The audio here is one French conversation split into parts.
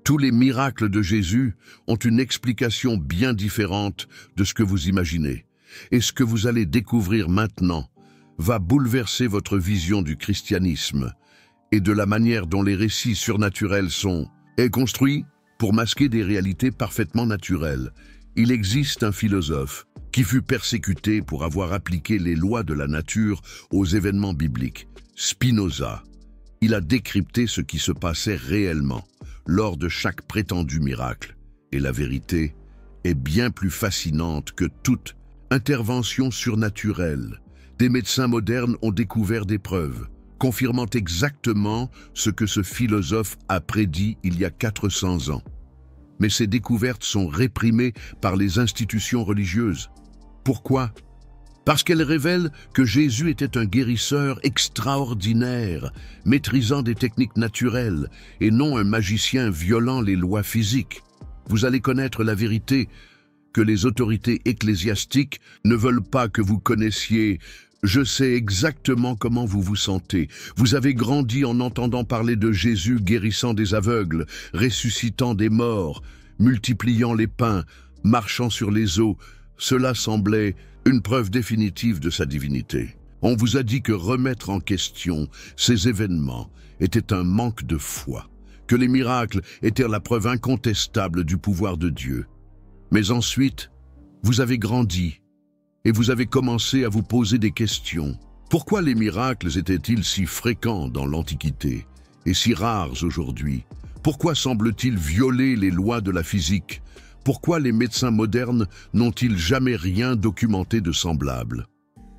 Tous les miracles de Jésus ont une explication bien différente de ce que vous imaginez. Et ce que vous allez découvrir maintenant va bouleverser votre vision du christianisme et de la manière dont les récits surnaturels sont construits pour masquer des réalités parfaitement naturelles. Il existe un philosophe qui fut persécuté pour avoir appliqué les lois de la nature aux événements bibliques, Spinoza. Il a décrypté ce qui se passait réellement lors de chaque prétendu miracle. Et la vérité est bien plus fascinante que toute intervention surnaturelle. Des médecins modernes ont découvert des preuves, confirmant exactement ce que ce philosophe a prédit il y a 400 ans. Mais ces découvertes sont réprimées par les institutions religieuses. Pourquoi ? Parce qu'elles révèlent que Jésus était un guérisseur extraordinaire, maîtrisant des techniques naturelles, et non un magicien violant les lois physiques. Vous allez connaître la vérité que les autorités ecclésiastiques ne veulent pas que vous connaissiez. Je sais exactement comment vous vous sentez. Vous avez grandi en entendant parler de Jésus guérissant des aveugles, ressuscitant des morts, multipliant les pains, marchant sur les eaux. Cela semblait une preuve définitive de sa divinité. On vous a dit que remettre en question ces événements était un manque de foi, que les miracles étaient la preuve incontestable du pouvoir de Dieu. Mais ensuite, vous avez grandi et vous avez commencé à vous poser des questions. Pourquoi les miracles étaient-ils si fréquents dans l'Antiquité et si rares aujourd'hui? Pourquoi semblent-ils violer les lois de la physique? Pourquoi les médecins modernes n'ont-ils jamais rien documenté de semblable?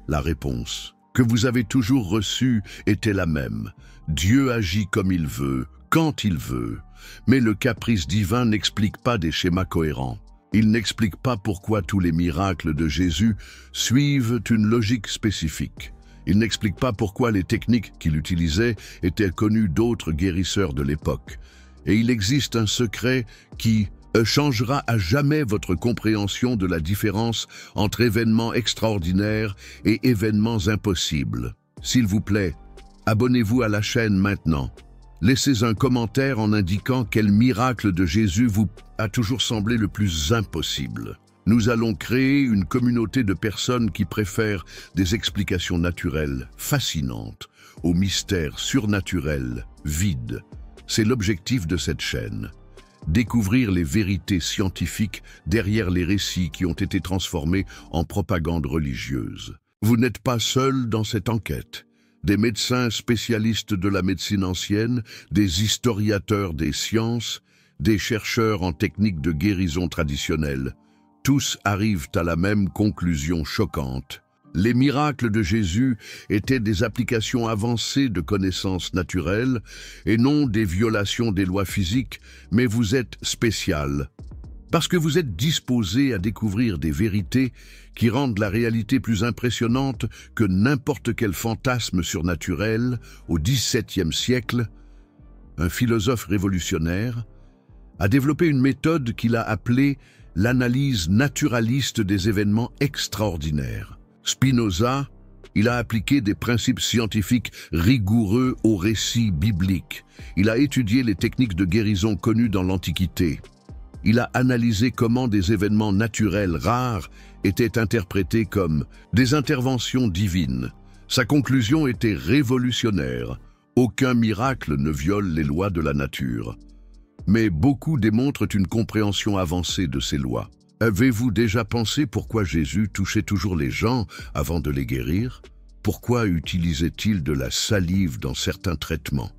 La réponse que vous avez toujours reçue était la même. Dieu agit comme il veut, quand il veut. Mais le caprice divin n'explique pas des schémas cohérents. Il n'explique pas pourquoi tous les miracles de Jésus suivent une logique spécifique. Il n'explique pas pourquoi les techniques qu'il utilisait étaient connues d'autres guérisseurs de l'époque. Et il existe un secret qui changera à jamais votre compréhension de la différence entre événements extraordinaires et événements impossibles. S'il vous plaît, abonnez-vous à la chaîne maintenant. Laissez un commentaire en indiquant quel miracle de Jésus vous a toujours semblé le plus impossible. Nous allons créer une communauté de personnes qui préfèrent des explications naturelles, fascinantes, aux mystères surnaturels, vides. C'est l'objectif de cette chaîne. Découvrir les vérités scientifiques derrière les récits qui ont été transformés en propagande religieuse. Vous n'êtes pas seul dans cette enquête. Des médecins spécialistes de la médecine ancienne, des historiateurs des sciences, des chercheurs en techniques de guérison traditionnelle, tous arrivent à la même conclusion choquante. Les miracles de Jésus étaient des applications avancées de connaissances naturelles et non des violations des lois physiques, mais vous êtes spécial. Parce que vous êtes disposé à découvrir des vérités qui rendent la réalité plus impressionnante que n'importe quel fantasme surnaturel. Au XVIIe siècle, un philosophe révolutionnaire a développé une méthode qu'il a appelée l'analyse naturaliste des événements extraordinaires. Spinoza, il a appliqué des principes scientifiques rigoureux aux récits bibliques. Il a étudié les techniques de guérison connues dans l'Antiquité. Il a analysé comment des événements naturels rares étaient interprétés comme des interventions divines. Sa conclusion était révolutionnaire. Aucun miracle ne viole les lois de la nature. Mais beaucoup démontrent une compréhension avancée de ces lois. Avez-vous déjà pensé pourquoi Jésus touchait toujours les gens avant de les guérir? Pourquoi utilisait-il de la salive dans certains traitements?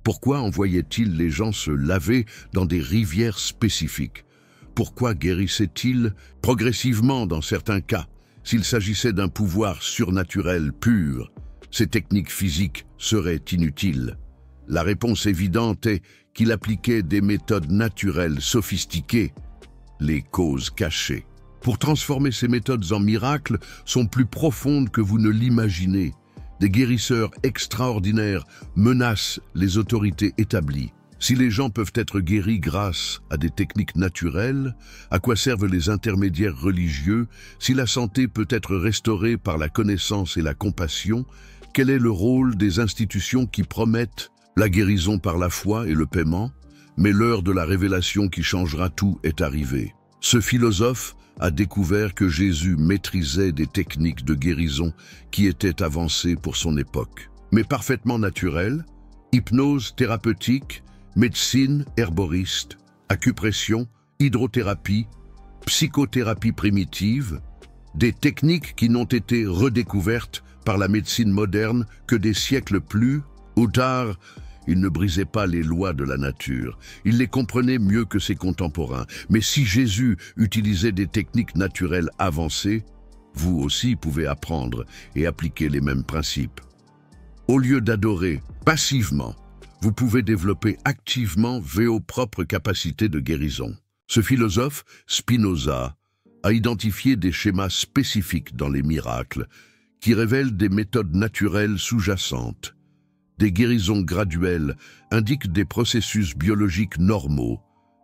Pourquoi envoyait-il les gens se laver dans des rivières spécifiques? Pourquoi guérissait-il progressivement dans certains cas? S'il s'agissait d'un pouvoir surnaturel pur, ces techniques physiques seraient inutiles. La réponse évidente est qu'il appliquait des méthodes naturelles sophistiquées, les causes cachées. Pour transformer ces méthodes en miracles sont plus profondes que vous ne l'imaginez. Des guérisseurs extraordinaires menacent les autorités établies. Si les gens peuvent être guéris grâce à des techniques naturelles, à quoi servent les intermédiaires religieux? Si la santé peut être restaurée par la connaissance et la compassion, quel est le rôle des institutions qui promettent la guérison par la foi et le paiement? Mais l'heure de la révélation qui changera tout est arrivée. Ce philosophe a découvert que Jésus maîtrisait des techniques de guérison qui étaient avancées pour son époque, mais parfaitement naturelles: hypnose thérapeutique, médecine herboriste, acupression, hydrothérapie, psychothérapie primitive, des techniques qui n'ont été redécouvertes par la médecine moderne que des siècles plus tard. Il ne brisait pas les lois de la nature, il les comprenait mieux que ses contemporains. Mais si Jésus utilisait des techniques naturelles avancées, vous aussi pouvez apprendre et appliquer les mêmes principes. Au lieu d'adorer passivement, vous pouvez développer activement vos propres capacités de guérison. Ce philosophe, Spinoza, a identifié des schémas spécifiques dans les miracles qui révèlent des méthodes naturelles sous-jacentes. Des guérisons graduelles indiquent des processus biologiques normaux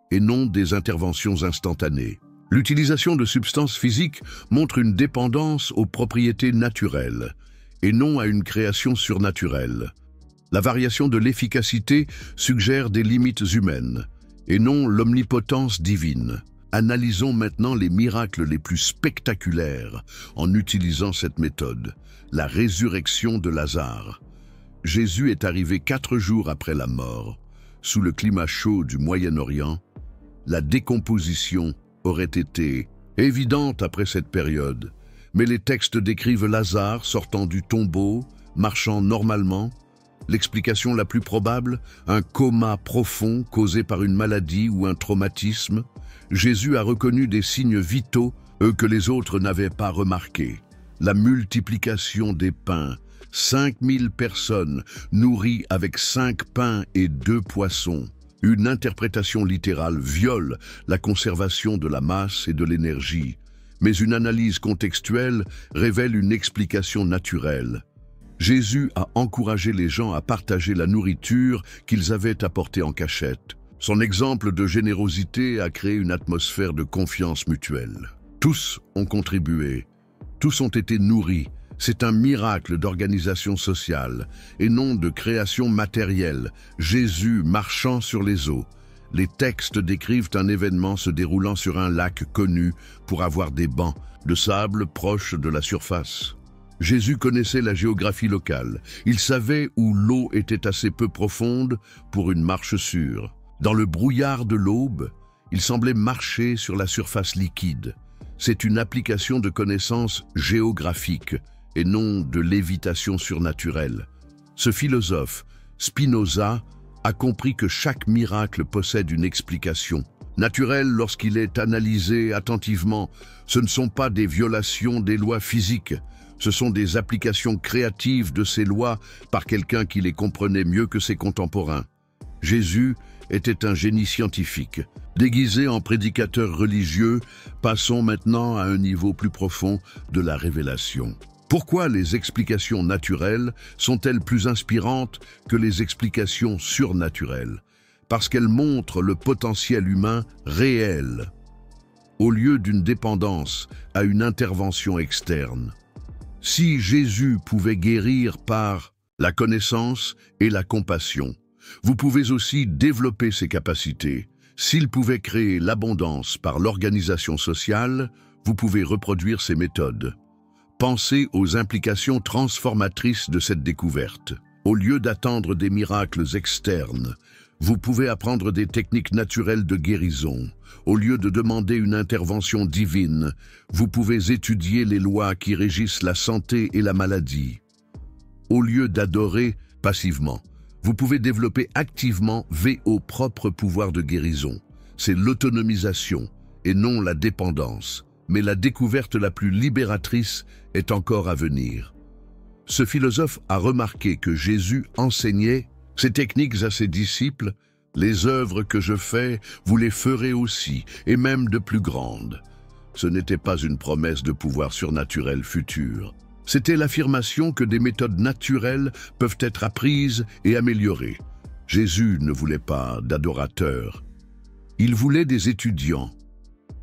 et non des interventions instantanées. L'utilisation de substances physiques montre une dépendance aux propriétés naturelles et non à une création surnaturelle. La variation de l'efficacité suggère des limites humaines et non l'omnipotence divine. Analysons maintenant les miracles les plus spectaculaires en utilisant cette méthode: la résurrection de Lazare. Jésus est arrivé 4 jours après la mort. Sous le climat chaud du Moyen-Orient, la décomposition aurait été évidente après cette période. Mais les textes décrivent Lazare sortant du tombeau, marchant normalement. L'explication la plus probable: un coma profond causé par une maladie ou un traumatisme. Jésus a reconnu des signes vitaux que les autres n'avaient pas remarqués. La multiplication des pains, 5000 personnes nourries avec 5 pains et 2 poissons. Une interprétation littérale viole la conservation de la masse et de l'énergie, mais une analyse contextuelle révèle une explication naturelle. Jésus a encouragé les gens à partager la nourriture qu'ils avaient apportée en cachette. Son exemple de générosité a créé une atmosphère de confiance mutuelle. Tous ont contribué, tous ont été nourris. C'est un miracle d'organisation sociale et non de création matérielle. Jésus marchant sur les eaux. Les textes décrivent un événement se déroulant sur un lac connu pour avoir des bancs de sable proches de la surface. Jésus connaissait la géographie locale. Il savait où l'eau était assez peu profonde pour une marche sûre. Dans le brouillard de l'aube, il semblait marcher sur la surface liquide. C'est une application de connaissances géographiques et non de lévitation surnaturelle. Ce philosophe, Spinoza, a compris que chaque miracle possède une explication. Naturelle lorsqu'il est analysé attentivement, ce ne sont pas des violations des lois physiques, ce sont des applications créatives de ces lois par quelqu'un qui les comprenait mieux que ses contemporains. Jésus était un génie scientifique. Déguisé en prédicateur religieux, passons maintenant à un niveau plus profond de la révélation. Pourquoi les explications naturelles sont-elles plus inspirantes que les explications surnaturelles? Parce qu'elles montrent le potentiel humain réel, au lieu d'une dépendance à une intervention externe. Si Jésus pouvait guérir par la connaissance et la compassion, vous pouvez aussi développer ces capacités. S'il pouvait créer l'abondance par l'organisation sociale, vous pouvez reproduire ces méthodes. Pensez aux implications transformatrices de cette découverte. Au lieu d'attendre des miracles externes, vous pouvez apprendre des techniques naturelles de guérison. Au lieu de demander une intervention divine, vous pouvez étudier les lois qui régissent la santé et la maladie. Au lieu d'adorer passivement, vous pouvez développer activement vos propres pouvoirs de guérison. C'est l'autonomisation et non la dépendance. Mais la découverte la plus libératrice est encore à venir. Ce philosophe a remarqué que Jésus enseignait ces techniques à ses disciples. Les œuvres que je fais, vous les ferez aussi, et même de plus grandes. Ce n'était pas une promesse de pouvoir surnaturel futur. C'était l'affirmation que des méthodes naturelles peuvent être apprises et améliorées. Jésus ne voulait pas d'adorateurs. Il voulait des étudiants.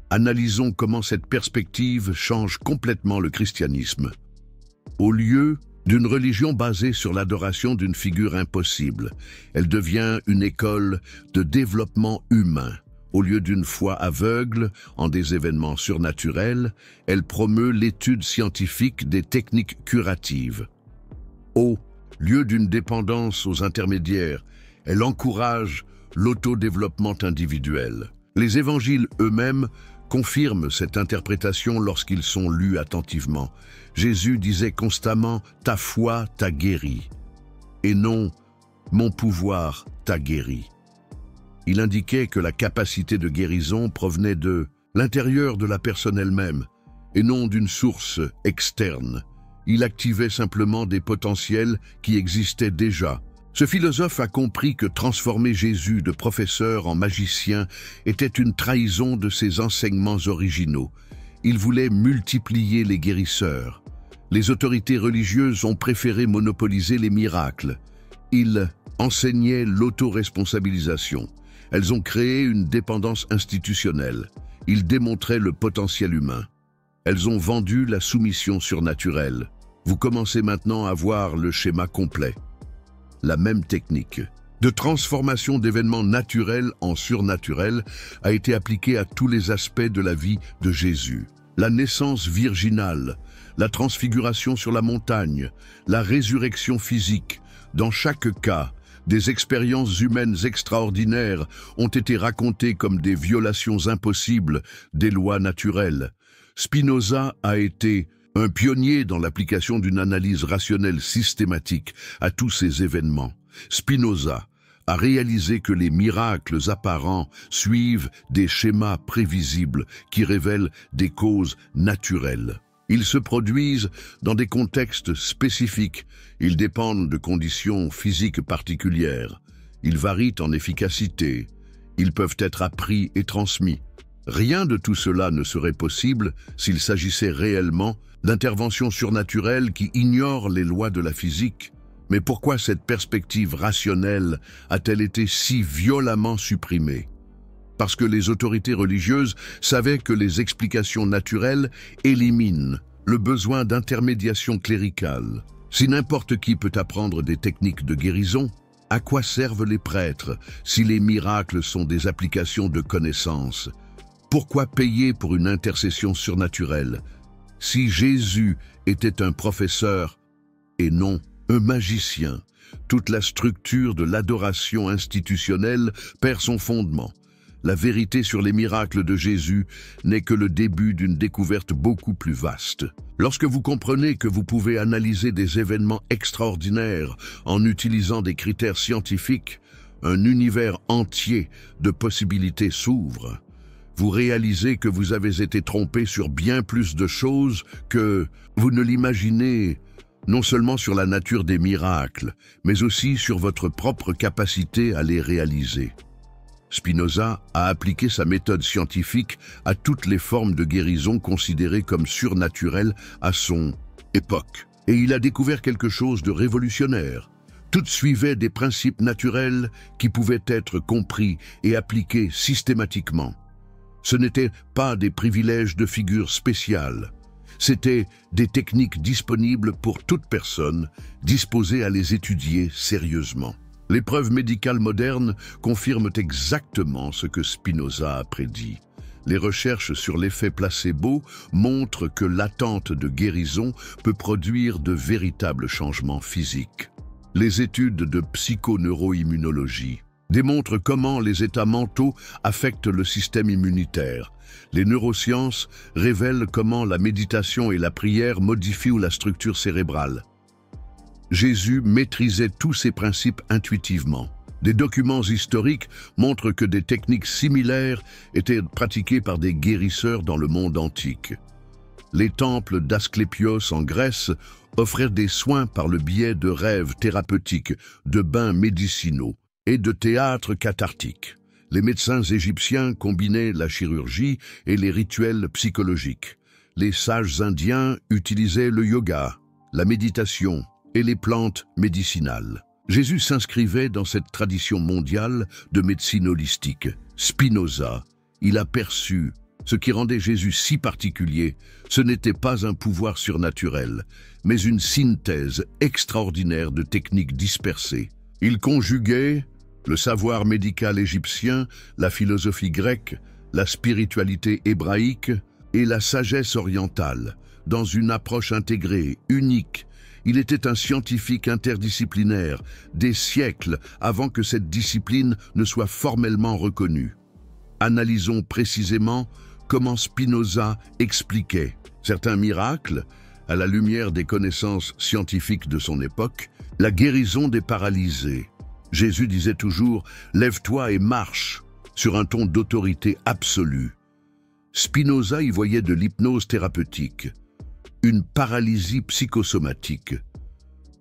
Analysons comment cette perspective change complètement le christianisme. Au lieu D'une religion basée sur l'adoration d'une figure impossible, elle devient une école de développement humain. Au lieu d'une foi aveugle en des événements surnaturels, elle promeut l'étude scientifique des techniques curatives. Au lieu d'une dépendance aux intermédiaires, elle encourage l'autodéveloppement individuel. Les évangiles eux-mêmes confirment cette interprétation lorsqu'ils sont lus attentivement. Jésus disait constamment « ta foi t'a guéri » et non « mon pouvoir t'a guéri ». Il indiquait que la capacité de guérison provenait de l'intérieur de la personne elle-même et non d'une source externe. Il activait simplement des potentiels qui existaient déjà. Ce philosophe a compris que transformer Jésus de professeur en magicien était une trahison de ses enseignements originaux. Il voulait multiplier les guérisseurs. Les autorités religieuses ont préféré monopoliser les miracles. Il enseignait l'autoresponsabilisation. Elles ont créé une dépendance institutionnelle. Ils démontraient le potentiel humain. Elles ont vendu la soumission surnaturelle. Vous commencez maintenant à voir le schéma complet. La même technique de transformation d'événements naturels en surnaturels a été appliquée à tous les aspects de la vie de Jésus. La naissance virginale, la transfiguration sur la montagne, la résurrection physique. Dans chaque cas, des expériences humaines extraordinaires ont été racontées comme des violations impossibles des lois naturelles. Spinoza a été un pionnier dans l'application d'une analyse rationnelle systématique à tous ces événements. Spinoza a réalisé que les miracles apparents suivent des schémas prévisibles qui révèlent des causes naturelles. Ils se produisent dans des contextes spécifiques. Ils dépendent de conditions physiques particulières. Ils varient en efficacité. Ils peuvent être appris et transmis. Rien de tout cela ne serait possible s'il s'agissait réellement d'interventions surnaturelles qui ignorent les lois de la physique. Mais pourquoi cette perspective rationnelle a-t-elle été si violemment supprimée? Parce que les autorités religieuses savaient que les explications naturelles éliminent le besoin d'intermédiation cléricale. Si n'importe qui peut apprendre des techniques de guérison, à quoi servent les prêtres si les miracles sont des applications de connaissances? Pourquoi payer pour une intercession surnaturelle? Si Jésus était un professeur et non un magicien, toute la structure de l'adoration institutionnelle perd son fondement. La vérité sur les miracles de Jésus n'est que le début d'une découverte beaucoup plus vaste. Lorsque vous comprenez que vous pouvez analyser des événements extraordinaires en utilisant des critères scientifiques, un univers entier de possibilités s'ouvre. Vous réalisez que vous avez été trompé sur bien plus de choses que vous ne l'imaginez, non seulement sur la nature des miracles, mais aussi sur votre propre capacité à les réaliser. Spinoza a appliqué sa méthode scientifique à toutes les formes de guérison considérées comme surnaturelles à son époque. Et il a découvert quelque chose de révolutionnaire. Toutes suivaient des principes naturels qui pouvaient être compris et appliqués systématiquement. Ce n'étaient pas des privilèges de figures spéciales. C'étaient des techniques disponibles pour toute personne disposée à les étudier sérieusement. Les preuves médicales modernes confirment exactement ce que Spinoza a prédit. Les recherches sur l'effet placebo montrent que l'attente de guérison peut produire de véritables changements physiques. Les études de psychoneuroimmunologie démontrent comment les états mentaux affectent le système immunitaire. Les neurosciences révèlent comment la méditation et la prière modifient la structure cérébrale. Jésus maîtrisait tous ces principes intuitivement. Des documents historiques montrent que des techniques similaires étaient pratiquées par des guérisseurs dans le monde antique. Les temples d'Asclépios en Grèce offraient des soins par le biais de rêves thérapeutiques, de bains médicinaux et de théâtres cathartiques. Les médecins égyptiens combinaient la chirurgie et les rituels psychologiques. Les sages indiens utilisaient le yoga, la méditation et les plantes médicinales. Jésus s'inscrivait dans cette tradition mondiale de médecine holistique. Spinoza, il a perçu Ce qui rendait Jésus si particulier, ce n'était pas un pouvoir surnaturel, mais une synthèse extraordinaire de techniques dispersées. Il conjuguait le savoir médical égyptien, la philosophie grecque, la spiritualité hébraïque et la sagesse orientale, dans une approche intégrée, unique. Il était un scientifique interdisciplinaire, des siècles avant que cette discipline ne soit formellement reconnue. Analysons précisément comment Spinoza expliquait certains miracles, à la lumière des connaissances scientifiques de son époque, la guérison des paralysés. Jésus disait toujours « Lève-toi et marche » sur un ton d'autorité absolue. Spinoza y voyait de l'hypnose thérapeutique, une paralysie psychosomatique,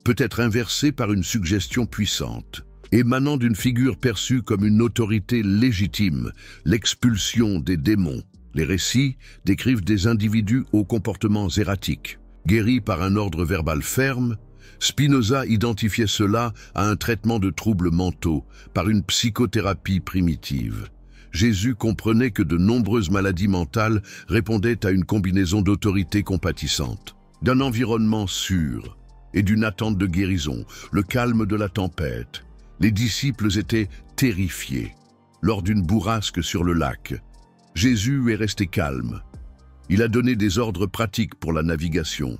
peut être inversée par une suggestion puissante, émanant d'une figure perçue comme une autorité légitime, l'expulsion des démons. Les récits décrivent des individus aux comportements erratiques. Guéris par un ordre verbal ferme, Spinoza identifiait cela à un traitement de troubles mentaux par une psychothérapie primitive. Jésus comprenait que de nombreuses maladies mentales répondaient à une combinaison d'autorité compatissante, d'un environnement sûr et d'une attente de guérison, le calme de la tempête. Les disciples étaient terrifiés lors d'une bourrasque sur le lac. Jésus est resté calme. Il a donné des ordres pratiques pour la navigation.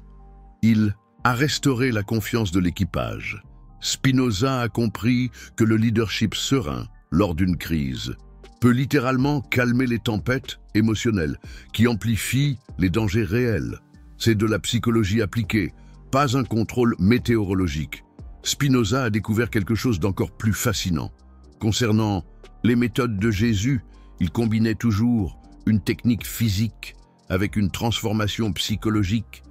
Il a restauré la confiance de l'équipage. Spinoza a compris que le leadership serein, lors d'une crise, peut littéralement calmer les tempêtes émotionnelles qui amplifient les dangers réels. C'est de la psychologie appliquée, pas un contrôle météorologique. Spinoza a découvert quelque chose d'encore plus fascinant. Concernant les méthodes de Jésus, il combinait toujours une technique physique avec une transformation psychologique.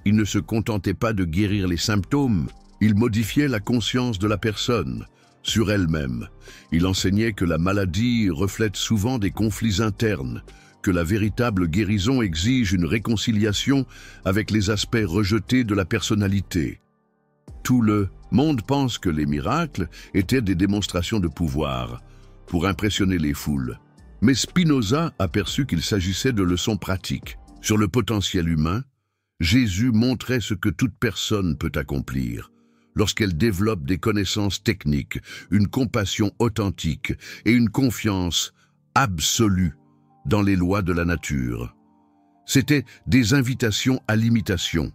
Il ne se contentait pas de guérir les symptômes, il modifiait la conscience de la personne sur elle-même. Il enseignait que la maladie reflète souvent des conflits internes, que la véritable guérison exige une réconciliation avec les aspects rejetés de la personnalité. Tout le monde pense que les miracles étaient des démonstrations de pouvoir pour impressionner les foules. Mais Spinoza aperçut qu'il s'agissait de leçons pratiques. Sur le potentiel humain, Jésus montrait ce que toute personne peut accomplir lorsqu'elle développe des connaissances techniques, une compassion authentique et une confiance absolue dans les lois de la nature. C'étaient des invitations à l'imitation,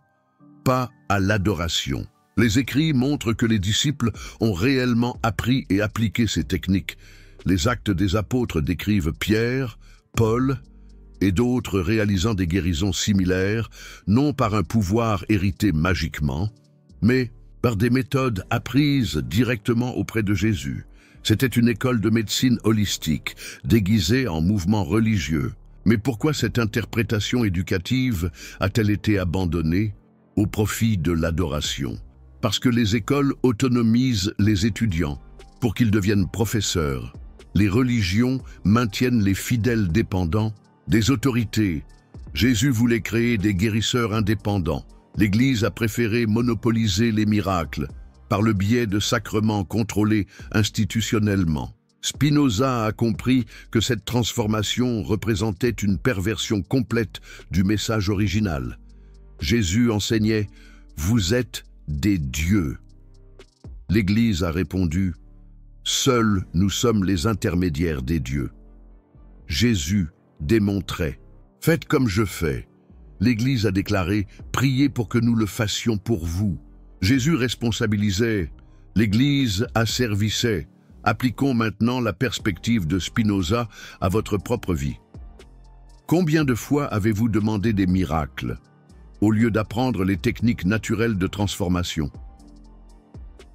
pas à l'adoration. Les écrits montrent que les disciples ont réellement appris et appliqué ces techniques. Les actes des apôtres décrivent Pierre, Paul et d'autres réalisant des guérisons similaires, non par un pouvoir hérité magiquement, mais par des méthodes apprises directement auprès de Jésus. C'était une école de médecine holistique, déguisée en mouvement religieux. Mais pourquoi cette interprétation éducative a-t-elle été abandonnée au profit de l'adoration? Parce que les écoles autonomisent les étudiants pour qu'ils deviennent professeurs. Les religions maintiennent les fidèles dépendants des autorités. Jésus voulait créer des guérisseurs indépendants. L'Église a préféré monopoliser les miracles par le biais de sacrements contrôlés institutionnellement. Spinoza a compris que cette transformation représentait une perversion complète du message original. Jésus enseignait « Vous êtes des dieux ». L'Église a répondu « Seuls nous sommes les intermédiaires des dieux ». Jésus démontrait « Faites comme je fais ». L'Église a déclaré « Priez pour que nous le fassions pour vous ». Jésus responsabilisait, l'Église asservissait. Appliquons maintenant la perspective de Spinoza à votre propre vie. Combien de fois avez-vous demandé des miracles au lieu d'apprendre les techniques naturelles de transformation?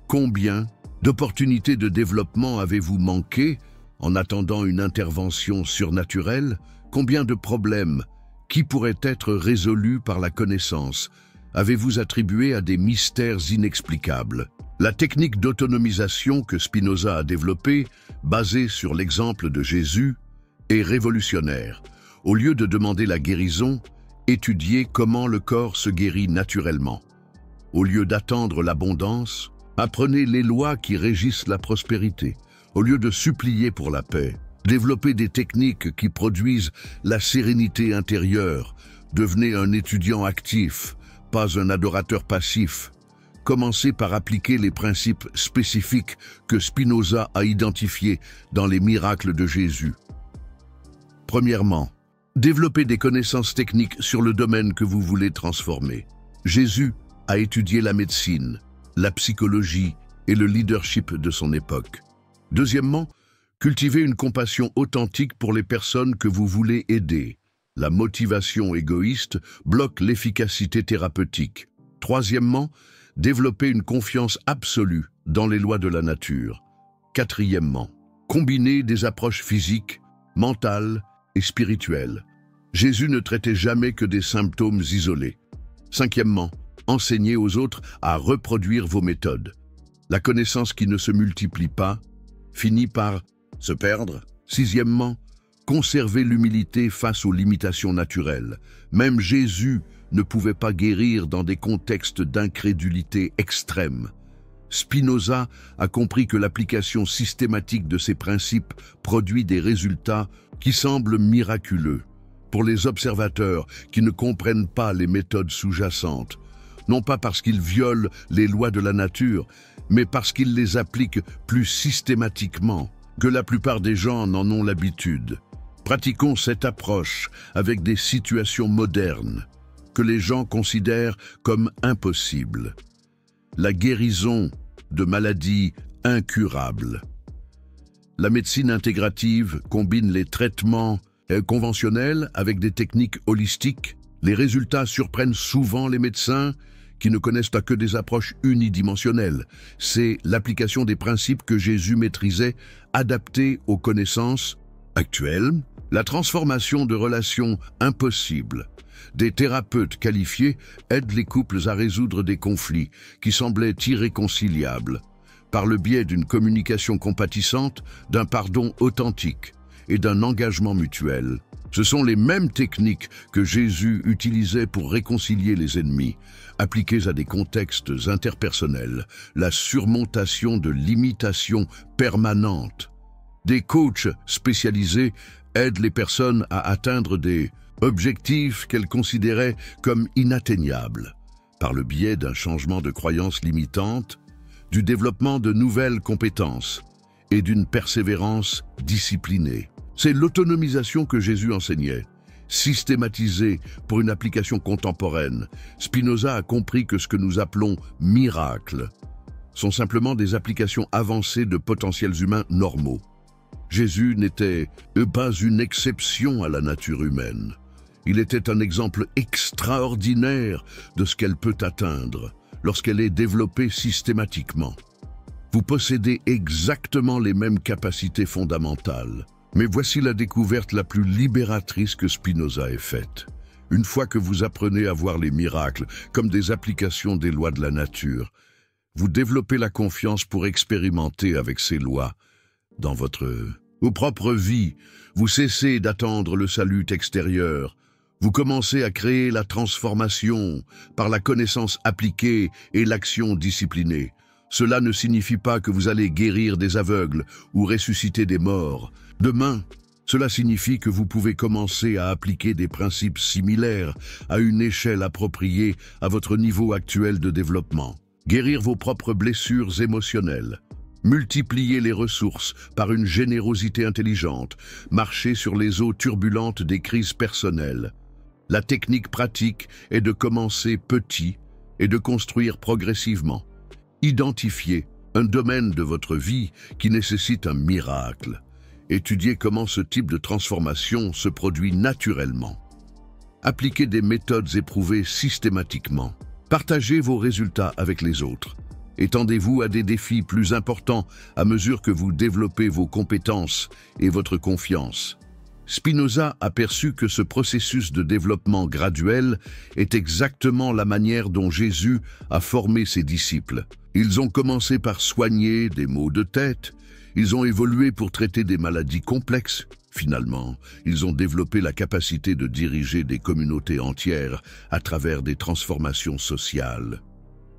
Combien d'opportunités de développement avez-vous manqué en attendant une intervention surnaturelle? Combien de problèmes qui pourraient être résolus par la connaissance avez-vous attribué à des mystères inexplicables? La technique d'autonomisation que Spinoza a développée, basée sur l'exemple de Jésus, est révolutionnaire. Au lieu de demander la guérison, étudiez comment le corps se guérit naturellement. Au lieu d'attendre l'abondance, apprenez les lois qui régissent la prospérité. Au lieu de supplier pour la paix, Développez des techniques qui produisent la sérénité intérieure. Devenez un étudiant actif, pas un adorateur passif. Commencez par appliquer les principes spécifiques que Spinoza a identifiés dans les miracles de Jésus. Premièrement, développez des connaissances techniques sur le domaine que vous voulez transformer. Jésus a étudié la médecine, la psychologie et le leadership de son époque. Deuxièmement, cultivez une compassion authentique pour les personnes que vous voulez aider. La motivation égoïste bloque l'efficacité thérapeutique. Troisièmement, développez une confiance absolue dans les lois de la nature. Quatrièmement, combinez des approches physiques, mentales et spirituelles. Jésus ne traitait jamais que des symptômes isolés. Cinquièmement, enseignez aux autres à reproduire vos méthodes. La connaissance qui ne se multiplie pas finit par se perdre. Sixièmement, conservez l'humilité face aux limitations naturelles. Même Jésus ne pouvait pas guérir dans des contextes d'incrédulité extrême. Spinoza a compris que l'application systématique de ces principes produit des résultats qui semblent miraculeux. Pour les observateurs qui ne comprennent pas les méthodes sous-jacentes, non pas parce qu'ils violent les lois de la nature, mais parce qu'ils les appliquent plus systématiquement que la plupart des gens n'en ont l'habitude. Pratiquons cette approche avec des situations modernes que les gens considèrent comme impossibles. La guérison de maladies incurables. La médecine intégrative combine les traitements conventionnels avec des techniques holistiques. Les résultats surprennent souvent les médecins qui ne connaissent que des approches unidimensionnelles. C'est l'application des principes que Jésus maîtrisait, adaptés aux connaissances actuelles. La transformation de relations impossibles. Des thérapeutes qualifiés aident les couples à résoudre des conflits qui semblaient irréconciliables, par le biais d'une communication compatissante, d'un pardon authentique et d'un engagement mutuel. Ce sont les mêmes techniques que Jésus utilisait pour réconcilier les ennemis, appliquées à des contextes interpersonnels, la surmontation de limitations permanentes. Des coachs spécialisés aident les personnes à atteindre des objectifs qu'elles considéraient comme inatteignables, par le biais d'un changement de croyances limitantes, du développement de nouvelles compétences et d'une persévérance disciplinée. C'est l'autonomisation que Jésus enseignait, systématisée pour une application contemporaine. Spinoza a compris que ce que nous appelons miracles sont simplement des applications avancées de potentiels humains normaux. Jésus n'était pas une exception à la nature humaine. Il était un exemple extraordinaire de ce qu'elle peut atteindre lorsqu'elle est développée systématiquement. Vous possédez exactement les mêmes capacités fondamentales. Mais voici la découverte la plus libératrice que Spinoza ait faite. Une fois que vous apprenez à voir les miracles comme des applications des lois de la nature, vous développez la confiance pour expérimenter avec ces lois dans votre propre vie. Vous cessez d'attendre le salut extérieur. Vous commencez à créer la transformation par la connaissance appliquée et l'action disciplinée. Cela ne signifie pas que vous allez guérir des aveugles ou ressusciter des morts. Demain, cela signifie que vous pouvez commencer à appliquer des principes similaires à une échelle appropriée à votre niveau actuel de développement. Guérir vos propres blessures émotionnelles. Multiplier les ressources par une générosité intelligente. Marcher sur les eaux turbulentes des crises personnelles. La technique pratique est de commencer petit et de construire progressivement. Identifiez un domaine de votre vie qui nécessite un miracle. Étudiez comment ce type de transformation se produit naturellement. Appliquez des méthodes éprouvées systématiquement. Partagez vos résultats avec les autres. Étendez-vous à des défis plus importants à mesure que vous développez vos compétences et votre confiance. Spinoza a perçu que ce processus de développement graduel est exactement la manière dont Jésus a formé ses disciples. Ils ont commencé par soigner des maux de tête, ils ont évolué pour traiter des maladies complexes. Finalement, ils ont développé la capacité de diriger des communautés entières à travers des transformations sociales.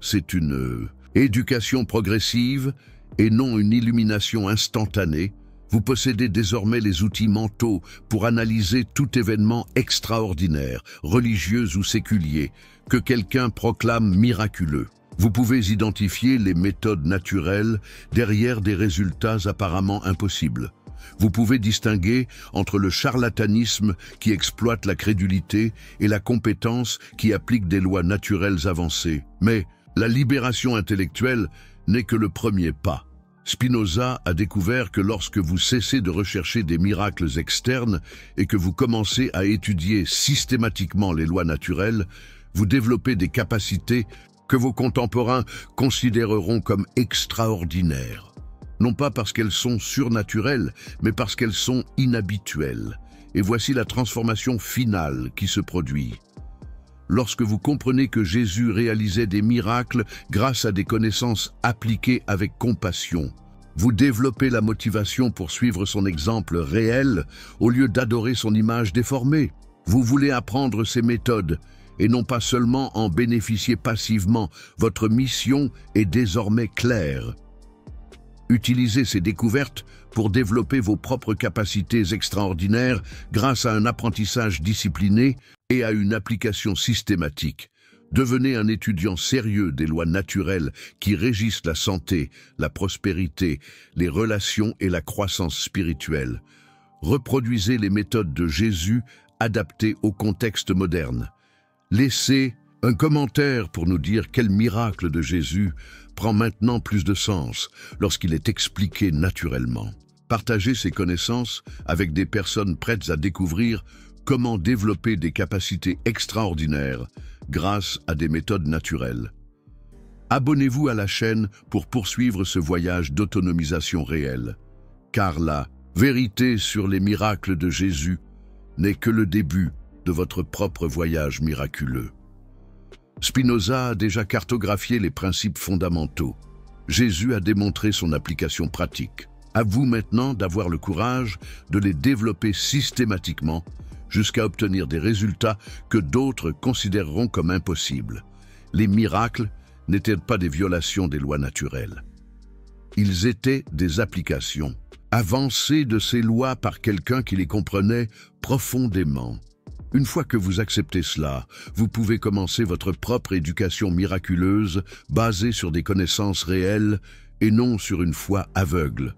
C'est une éducation progressive et non une illumination instantanée Vous possédez désormais les outils mentaux pour analyser tout événement extraordinaire, religieux ou séculier, que quelqu'un proclame miraculeux. Vous pouvez identifier les méthodes naturelles derrière des résultats apparemment impossibles. Vous pouvez distinguer entre le charlatanisme qui exploite la crédulité et la compétence qui applique des lois naturelles avancées. Mais la libération intellectuelle n'est que le premier pas. Spinoza a découvert que lorsque vous cessez de rechercher des miracles externes et que vous commencez à étudier systématiquement les lois naturelles, vous développez des capacités que vos contemporains considéreront comme extraordinaires. Non pas parce qu'elles sont surnaturelles, mais parce qu'elles sont inhabituelles. Et voici la transformation finale qui se produit. Lorsque vous comprenez que Jésus réalisait des miracles grâce à des connaissances appliquées avec compassion, vous développez la motivation pour suivre son exemple réel au lieu d'adorer son image déformée. Vous voulez apprendre ses méthodes et non pas seulement en bénéficier passivement. Votre mission est désormais claire. Utilisez ces découvertes pour développer vos propres capacités extraordinaires grâce à un apprentissage discipliné et à une application systématique. Devenez un étudiant sérieux des lois naturelles qui régissent la santé, la prospérité, les relations et la croissance spirituelle. Reproduisez les méthodes de Jésus adaptées au contexte moderne. Laissez un commentaire pour nous dire quel miracle de Jésus prend maintenant plus de sens lorsqu'il est expliqué naturellement. Partagez ces connaissances avec des personnes prêtes à découvrir comment développer des capacités extraordinaires grâce à des méthodes naturelles. Abonnez-vous à la chaîne pour poursuivre ce voyage d'autonomisation réelle, car la vérité sur les miracles de Jésus n'est que le début de votre propre voyage miraculeux. Spinoza a déjà cartographié les principes fondamentaux. Jésus a démontré son application pratique. À vous maintenant d'avoir le courage de les développer systématiquement jusqu'à obtenir des résultats que d'autres considéreront comme impossibles. Les miracles n'étaient pas des violations des lois naturelles. Ils étaient des applications, avancées de ces lois par quelqu'un qui les comprenait profondément. Une fois que vous acceptez cela, vous pouvez commencer votre propre éducation miraculeuse basée sur des connaissances réelles et non sur une foi aveugle.